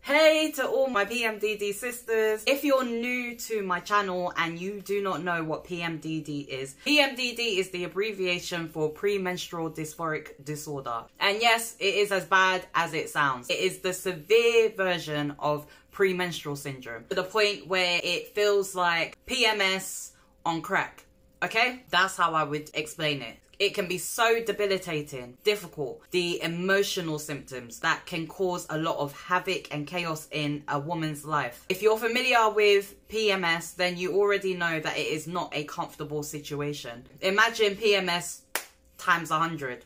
Hey to all my PMDD sisters. If you're new to my channel and you do not know what PMDD is the abbreviation for premenstrual dysphoric disorder. And yes, it is as bad as it sounds. It is the severe version of premenstrual syndrome, to the point where it feels like PMS on crack. Okay? That's how I would explain it. It can be so debilitating, difficult, the emotional symptoms that can cause a lot of havoc and chaos in a woman's life. If you're familiar with PMS, then you already know that it is not a comfortable situation. Imagine PMS times 100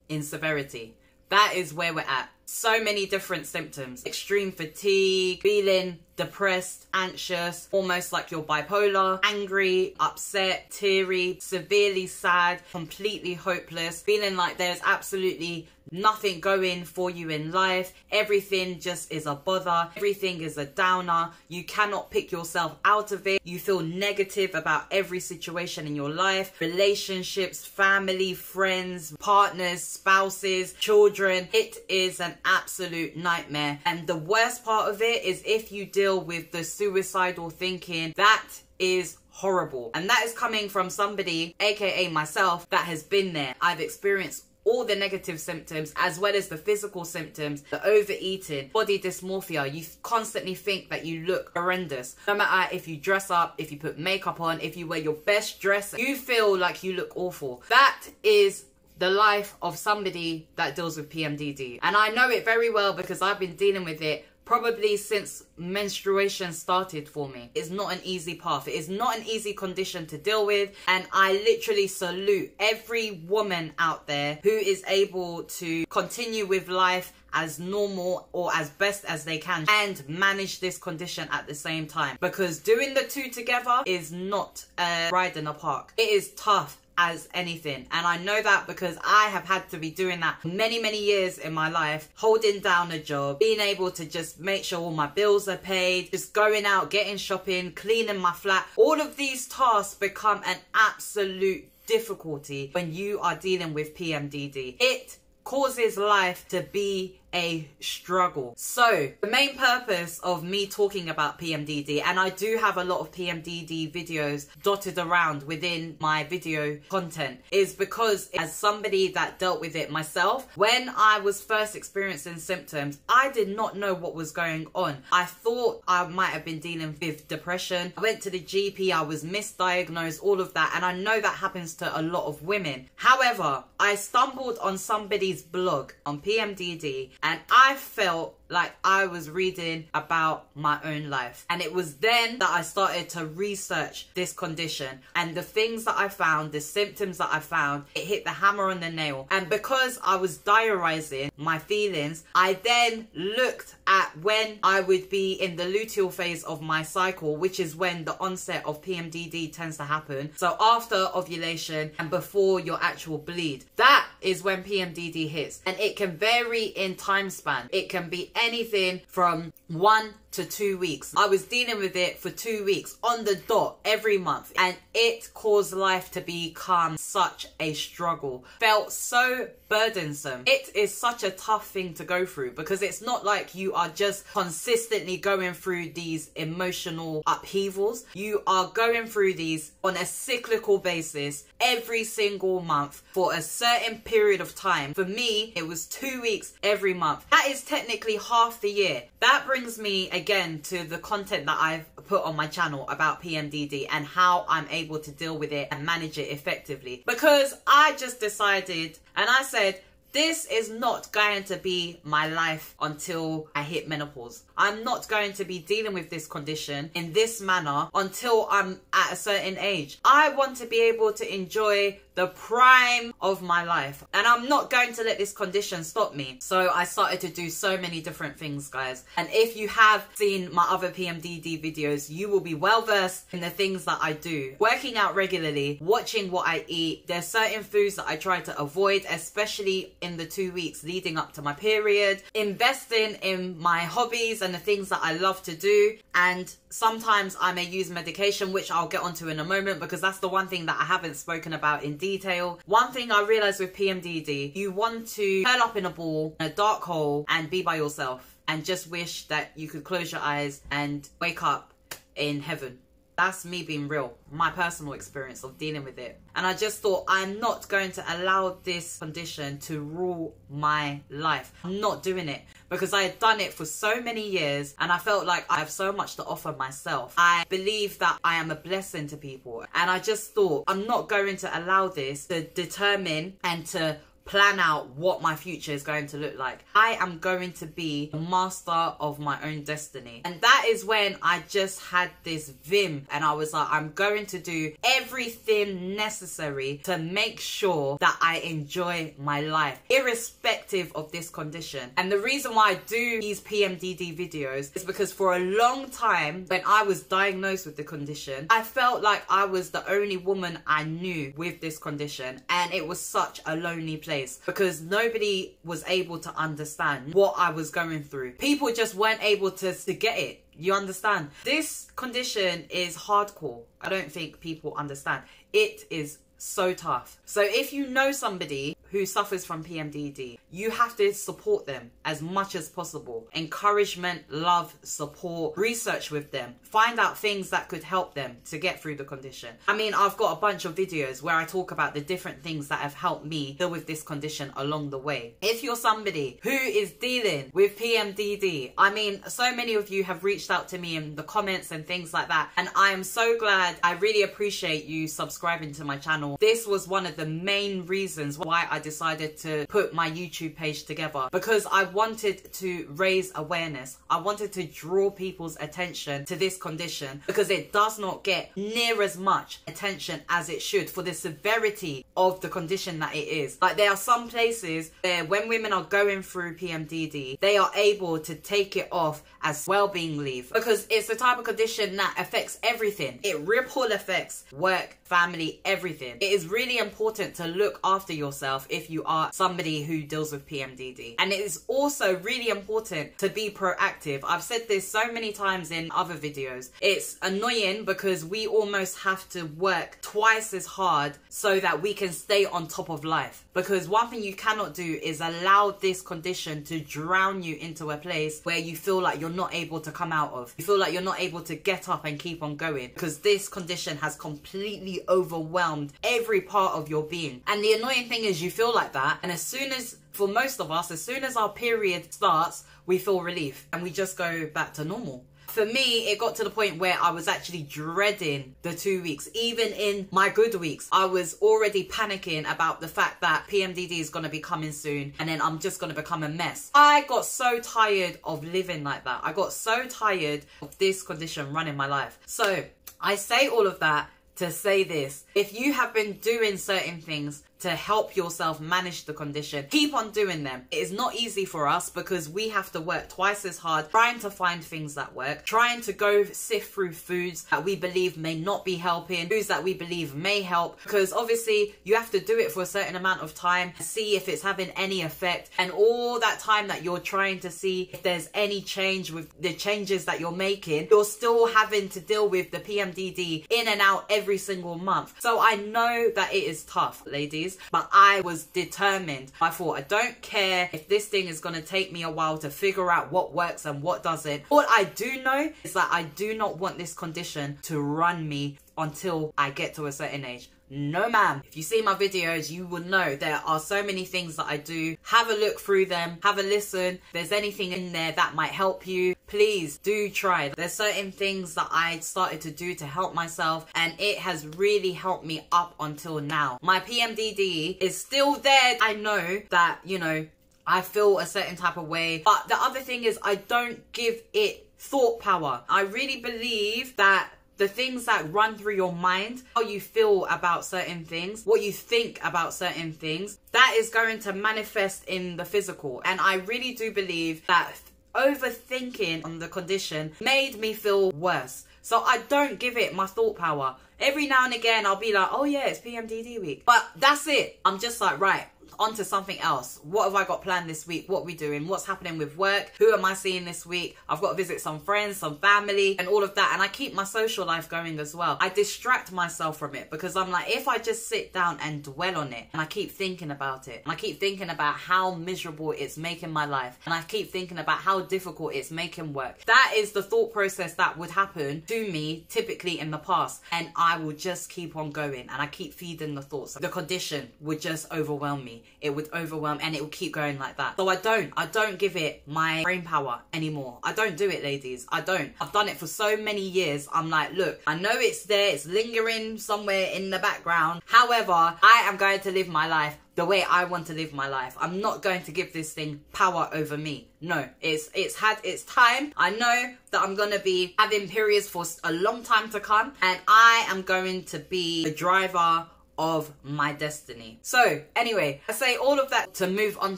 in severity. That is where we're at. So many different symptoms. Extreme fatigue, feeling depressed, anxious, almost like you're bipolar, angry, upset, teary, severely sad, completely hopeless, feeling like there's absolutely nothing going for you in life. Everything just is a bother. Everything is a downer. You cannot pick yourself out of it. You feel negative about every situation in your life. Relationships, family, friends, partners, spouses, children. It is an absolute nightmare. And the worst part of it is if you deal with the suicidal thinking, that is horrible. And that is coming from somebody, aka myself, that has been there. I've experienced all the negative symptoms as well as the physical symptoms, the overeating, body dysmorphia. You constantly think that you look horrendous. No matter if you dress up, if you put makeup on, if you wear your best dress, you feel like you look awful. That is the life of somebody that deals with PMDD. And I know it very well because I've been dealing with it probably since menstruation started for me. It's not an easy path. It is not an easy condition to deal with. And I literally salute every woman out there who is able to continue with life as normal or as best as they can and manage this condition at the same time. Because doing the two together is not a ride in the park. It is tough as anything, and I know that because I have had to be doing that many years in my life, holding down a job, being able to just make sure all my bills are paid, just going out, getting shopping, cleaning my flat. All of these tasks become an absolute difficulty when you are dealing with PMDD. It causes life to be a struggle. So the main purpose of me talking about PMDD, and I do have a lot of PMDD videos dotted around within my video content, is because as somebody that dealt with it myself, when I was first experiencing symptoms, I did not know what was going on. I thought I might have been dealing with depression. I went to the GP, I was misdiagnosed, all of that, and I know that happens to a lot of women. However, I stumbled on somebody's blog on PMDD, and I felt like I was reading about my own life. And it was then that I started to research this condition. And the things that I found, the symptoms that I found, it hit the hammer on the nail. And because I was diarizing my feelings, I then looked at when I would be in the luteal phase of my cycle, which is when the onset of PMDD tends to happen. So after ovulation and before your actual bleed, that is when PMDD hits. And it can vary in time span. It can be anything from 1 to 2 weeks. I was dealing with it for 2 weeks on the dot every month, and it caused life to become such a struggle. Felt so burdensome. It is such a tough thing to go through because it's not like you are just consistently going through these emotional upheavals. You are going through these on a cyclical basis every single month for a certain period of time. For me, it was 2 weeks every month. That is technically half the year. That brings me again to the content that I've put on my channel about PMDD and how I'm able to deal with it and manage it effectively. Because I just decided, and I said, this is not going to be my life until I hit menopause. I'm not going to be dealing with this condition in this manner until I'm at a certain age. I want to be able to enjoy the prime of my life, and I'm not going to let this condition stop me. So I started to do so many different things, guys. And if you have seen my other PMDD videos, you will be well versed in the things that I do. Working out regularly, watching what I eat. There's certain foods that I try to avoid, especially in the 2 weeks leading up to my period. Investing in my hobbies and the things that I love to do. And sometimes I may use medication, which I'll get onto in a moment, because that's the one thing that I haven't spoken about in detail. One thing I realized with PMDD, you want to curl up in a ball, in a dark hole, and be by yourself. and just wish that you could close your eyes and wake up in heaven. That's me being real, my personal experience of dealing with it. And I just thought, I'm not going to allow this condition to rule my life. I'm not doing it, because I had done it for so many years and I felt like I have so much to offer myself. I believe that I am a blessing to people, and I just thought, I'm not going to allow this to determine and to plan out what my future is going to look like. I am going to be the master of my own destiny. And that is when I just had this vim, and I was like, I'm going to do everything necessary to make sure that I enjoy my life, irrespective of this condition. And the reason why I do these PMDD videos is because for a long time, when I was diagnosed with the condition, I felt like I was the only woman I knew with this condition, and it was such a lonely place, because nobody was able to understand what I was going through. People just weren't able to get it. You understand? This condition is hardcore. I don't think people understand. It is so tough. So if you know somebody who suffers from PMDD, you have to support them as much as possible. Encouragement, love, support, research with them. Find out things that could help them to get through the condition. I mean, I've got a bunch of videos where I talk about the different things that have helped me deal with this condition along the way. If you're somebody who is dealing with PMDD, I mean, so many of you have reached out to me in the comments and things like that, and I am so glad. I really appreciate you subscribing to my channel. This was one of the main reasons why I decided to put my YouTube page together, because I wanted to raise awareness. I wanted to draw people's attention to this condition, because it does not get near as much attention as it should for the severity of the condition that it is. Like, there are some places where when women are going through PMDD, they are able to take it off as well-being leave, because it's the type of condition that affects everything. It ripple affects work, family, everything. It is really important to look after yourself if you are somebody who deals with PMDD. And it is also really important to be proactive. I've said this so many times in other videos. It's annoying because we almost have to work twice as hard so that we can stay on top of life. Because one thing you cannot do is allow this condition to drown you into a place where you feel like you're not able to come out of. You feel like you're not able to get up and keep on going, because this condition has completely overwhelmed every part of your being. And the annoying thing is, you feel like that, and as soon as, for most of us, as soon as our period starts, we feel relief and we just go back to normal. For me, it got to the point where I was actually dreading the 2 weeks. Even in my good weeks, I was already panicking about the fact that PMDD is going to be coming soon, and then I'm just going to become a mess. I got so tired of living like that. I got so tired of this condition running my life. So I say all of that to say this: if you have been doing certain things to help yourself manage the condition, keep on doing them. It is not easy for us, because we have to work twice as hard trying to find things that work, trying to go sift through foods that we believe may not be helping, foods that we believe may help, because obviously you have to do it for a certain amount of time, see if it's having any effect, and all that time that you're trying to see if there's any change with the changes that you're making, you're still having to deal with the PMDD in and out every single month. So I know that it is tough, ladies, but I was determined. I thought, I don't care if this thing is going to take me a while to figure out what works and what doesn't. All I do know is that I do not want this condition to run me until I get to a certain age. No ma'am. If you see my videos, you will know there are so many things that I do. Have a look through them, have a listen. If there's anything in there that might help you, please do try. There's certain things that I started to do to help myself, and it has really helped me up until now. My PMDD is still there. I know that, you know, I feel a certain type of way, but the other thing is, I don't give it thought power. I really believe that the things that run through your mind, how you feel about certain things, what you think about certain things, that is going to manifest in the physical. And I really do believe that overthinking on the condition made me feel worse. So I don't give it my thought power. Every now and again, I'll be like, oh yeah, it's PMDD week. But that's it. I'm just like, right, onto something else. What have I got planned this week? What are we doing? What's happening with work? Who am I seeing this week? I've got to visit some friends, some family, and all of that. And I keep my social life going as well. I distract myself from it because I'm like, if I just sit down and dwell on it, and I keep thinking about it, and I keep thinking about how miserable it's making my life, and I keep thinking about how difficult it's making work, that is the thought process that would happen to me typically in the past. And I will just keep on going, and I keep feeding the thoughts. The condition would just overwhelm me. It would overwhelm, and it will keep going like that. So I don't give it my brain power anymore. I don't do it, ladies. I don't. I've done it for so many years. I'm like, look, I know it's there, it's lingering somewhere in the background. However, I am going to live my life the way I want to live my life. I'm not going to give this thing power over me. No, it's had its time. I know that I'm going to be having periods for a long time to come, and I am going to be the driver of my destiny. So anyway, I say all of that to move on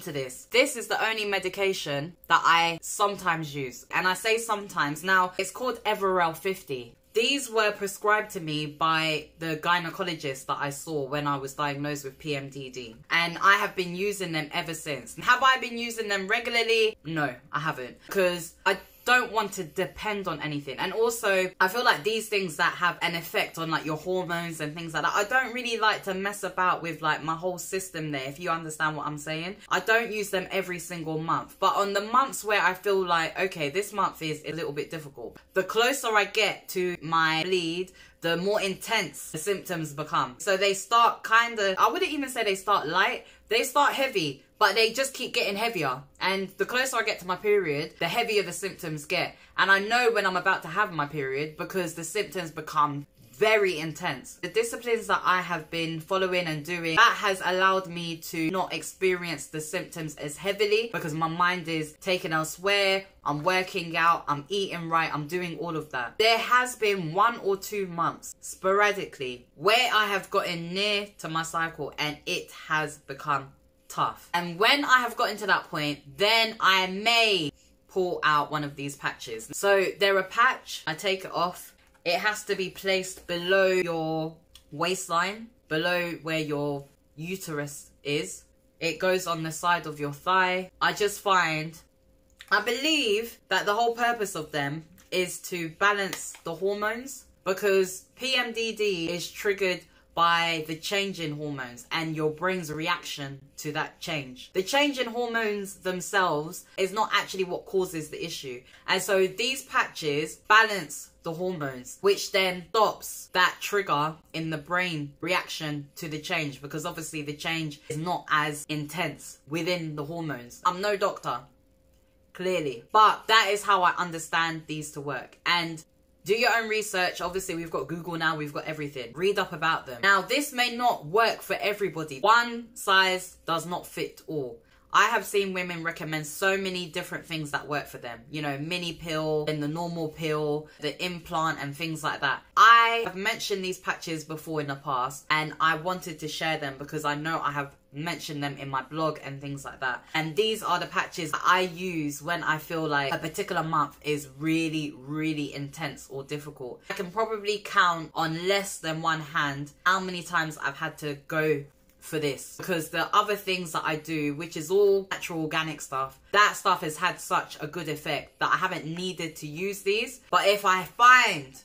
to this. This is the only medication that I sometimes use. And I say sometimes. Now, it's called Evorel 50. These were prescribed to me by the gynecologist that I saw when I was diagnosed with PMDD. And I have been using them ever since. Have I been using them regularly? No, I haven't. Because I don't want to depend on anything. And also, I feel like these things that have an effect on like your hormones and things like that, I don't really like to mess about with like my whole system there, if you understand what I'm saying. I don't use them every single month, but on the months where I feel like, okay, this month is a little bit difficult, the closer I get to my bleed, the more intense the symptoms become. So they start kind of, I wouldn't even say they start light, they start heavy, but they just keep getting heavier. And the closer I get to my period, the heavier the symptoms get. And I know when I'm about to have my period because the symptoms become very intense. The disciplines that I have been following and doing, that has allowed me to not experience the symptoms as heavily because my mind is taken elsewhere. I'm working out, I'm eating right, I'm doing all of that. There has been 1 or 2 months sporadically where I have gotten near to my cycle and it has become tough. And when I have gotten to that point, then I may pull out one of these patches. So they're a patch, I take it off. It has to be placed below your waistline, below where your uterus is. It goes on the side of your thigh. I believe that the whole purpose of them is to balance the hormones, because PMDD is triggered by the change in hormones and your brain's reaction to that change. The change in hormones themselves is not actually what causes the issue. And so these patches balance the hormones, which then stops that trigger in the brain reaction to the change, because obviously the change is not as intense within the hormones. I'm no doctor, clearly, but that is how I understand these to work. And do your own research. Obviously, we've got Google now, we've got everything. Read up about them. Now, this may not work for everybody. One size does not fit all. I have seen women recommend so many different things that work for them. You know, mini pill and the normal pill, the implant and things like that. I have mentioned these patches before in the past and I wanted to share them because I know I have mentioned them in my blog and things like that. And these are the patches that I use when I feel like a particular month is really, really intense or difficult. I can probably count on less than one hand how many times I've had to go for this, because the other things that I do, which is all natural organic stuff, that stuff has had such a good effect that I haven't needed to use these. But if I find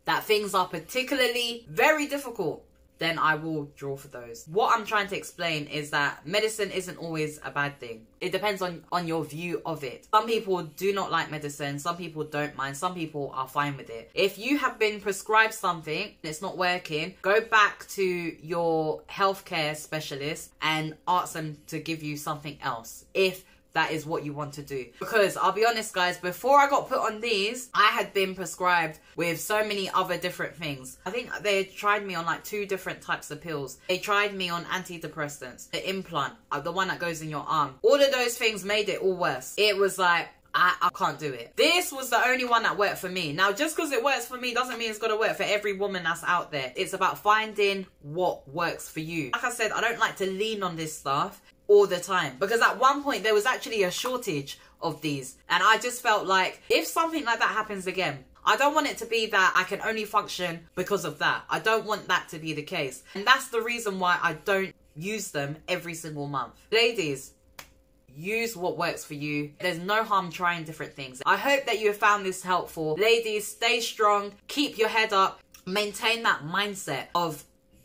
that things are particularly very difficult, then I will draw for those. What I'm trying to explain is that medicine isn't always a bad thing. It depends on your view of it. Some people do not like medicine, some people don't mind, some people are fine with it. If you have been prescribed something and it's not working, go back to your healthcare specialist and ask them to give you something else, if that is what you want to do. Because I'll be honest guys, before I got put on these, I had been prescribed with so many other different things. I think they tried me on like 2 different types of pills. They tried me on antidepressants, the implant, the one that goes in your arm. All of those things made it all worse. It was like, I can't do it. This was the only one that worked for me. Now, just because it works for me doesn't mean it's got to work for every woman that's out there. It's about finding what works for you. Like I said, I don't like to lean on this stuff all the time, because at one point there was actually a shortage of these, and I just felt like if something like that happens again, I don't want it to be that I can only function because of that. I don't want that to be the case, and that's the reason why I don't use them every single month. Ladies, use what works for you. There's no harm trying different things. I hope that you have found this helpful. Ladies, stay strong, keep your head up, maintain that mindset of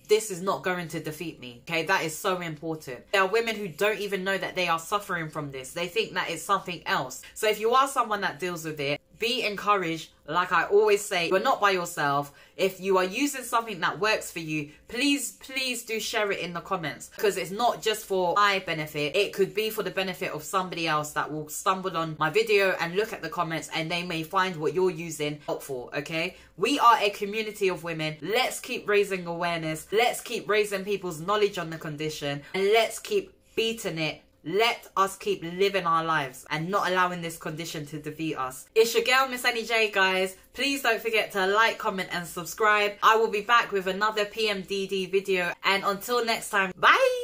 this is not going to defeat me. Okay, that is so important. There are women who don't even know that they are suffering from this. They think that it's something else. So if you are someone that deals with it, be encouraged. Like I always say, you're not by yourself. If you are using something that works for you, please do share it in the comments, because it's not just for my benefit. It could be for the benefit of somebody else that will stumble on my video and look at the comments, and they may find what you're using helpful. Okay, we are a community of women. Let's keep raising awareness. Let's keep raising people's knowledge on the condition, and let's keep beating it. Let us keep living our lives and not allowing this condition to defeat us. It's your girl, Miss Annie J, guys. Please don't forget to like, comment and subscribe. I will be back with another PMDD video. And until next time, bye!